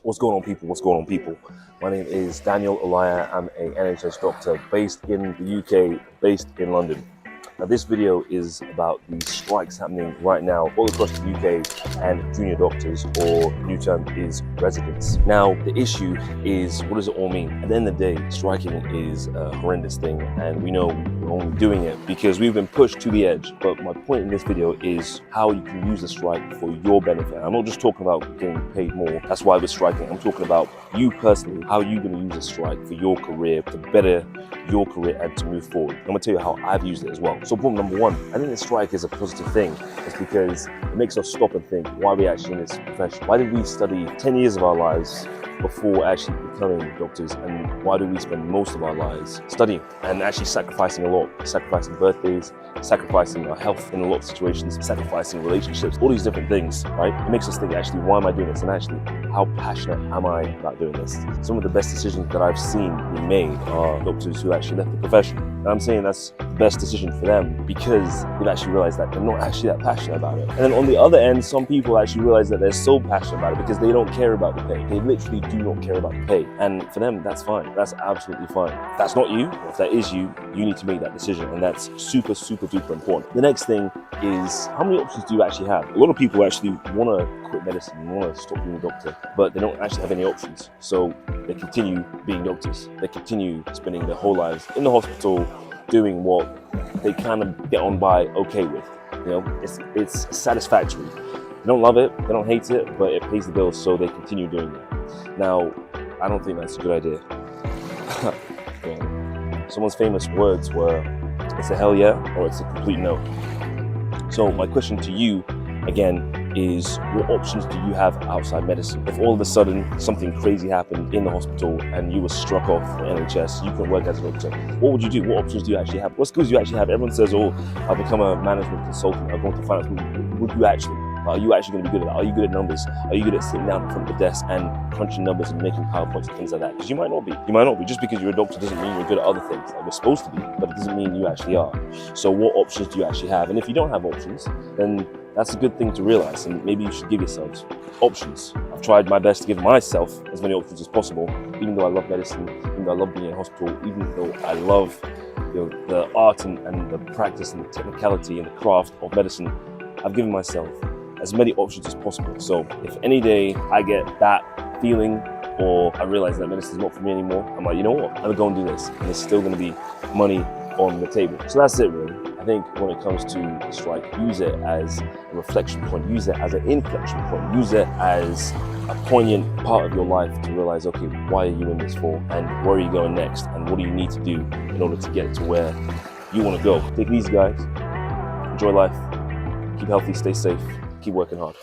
What's going on, people? What's going on, people? My name is Daniel Olaya. I'm an NHS doctor based in the UK, based in London. Now, this video is about the strikes happening right now all across the UK and junior doctors, or new term is residents. Now, the issue is, what does it all mean? At the end of the day, striking is a horrendous thing, and we know we're only doing it because we've been pushed to the edge. But my point in this video is how you can use the strike for your benefit. I'm not just talking about getting paid more. That's why we're striking. I'm talking about you personally, how you're going to use the strike for your career, to better your career and to move forward. I'm going to tell you how I've used it as well. So point number one, I think the strike is a positive thing. It's because it makes us stop and think, why are we actually in this profession? Why did we study 10 years of our lives before actually becoming doctors, and why do we spend most of our lives studying and actually sacrificing a lot, sacrificing birthdays, sacrificing our health in a lot of situations, sacrificing relationships, all these different things, right? It makes us think, actually, why am I doing this? And actually, how passionate am I about doing this? Some of the best decisions that I've seen being made are doctors who actually left the profession. And I'm saying that's the best decision for them because they've actually realized that they're not actually that passionate about it. And then on the other end, some people actually realize that they're so passionate about it because they don't care about the pay. They literally do not care about the pay. And for them, that's fine. That's absolutely fine. If that's not you, or if that is you, you need to make that decision. And that's super, super duper important. The next thing is, how many options do you actually have? A lot of people actually want to quit medicine, want to stop being a doctor, but they don't actually have any options. So they continue being doctors. They continue spending their whole lives in the hospital doing what they kind of get on by okay with. You know, it's satisfactory. They don't love it, they don't hate it, but it pays the bills, so they continue doing it. Now, I don't think that's a good idea. Someone's famous words were, it's a hell yeah, or it's a complete no. So my question to you, again, is what options do you have outside medicine? If all of a sudden something crazy happened in the hospital and you were struck off the NHS, you couldn't work as a doctor, what would you do? What options do you actually have? What skills do you actually have? Everyone says, oh, I'll become a management consultant, I'll go into finance. Would you actually? Are you actually going to be good at that? Are you good at numbers? Are you good at sitting down in front of the desk and crunching numbers and making PowerPoints and things like that? Because you might not be. You might not be. Just because you're a doctor doesn't mean you're good at other things. Like, you're supposed to be, but it doesn't mean you actually are. So what options do you actually have? And if you don't have options, then that's a good thing to realize, and maybe you should give yourselves options. I've tried my best to give myself as many options as possible, even though I love medicine, even though I love being in a hospital, even though I love the art and the practice and the technicality and the craft of medicine. I've given myself as many options as possible. So if any day I get that feeling, or I realize that medicine is not for me anymore, I'm like, you know what, I'm gonna go and do this, and there's still gonna be money on the table. So that's it, really. I think when it comes to the strike, use it as a reflection point, use it as an inflection point, use it as a poignant part of your life to realize, okay, why are you in this for, and where are you going next, and what do you need to do in order to get to where you want to go. Take it easy, guys. Enjoy life. Keep healthy, stay safe, keep working hard.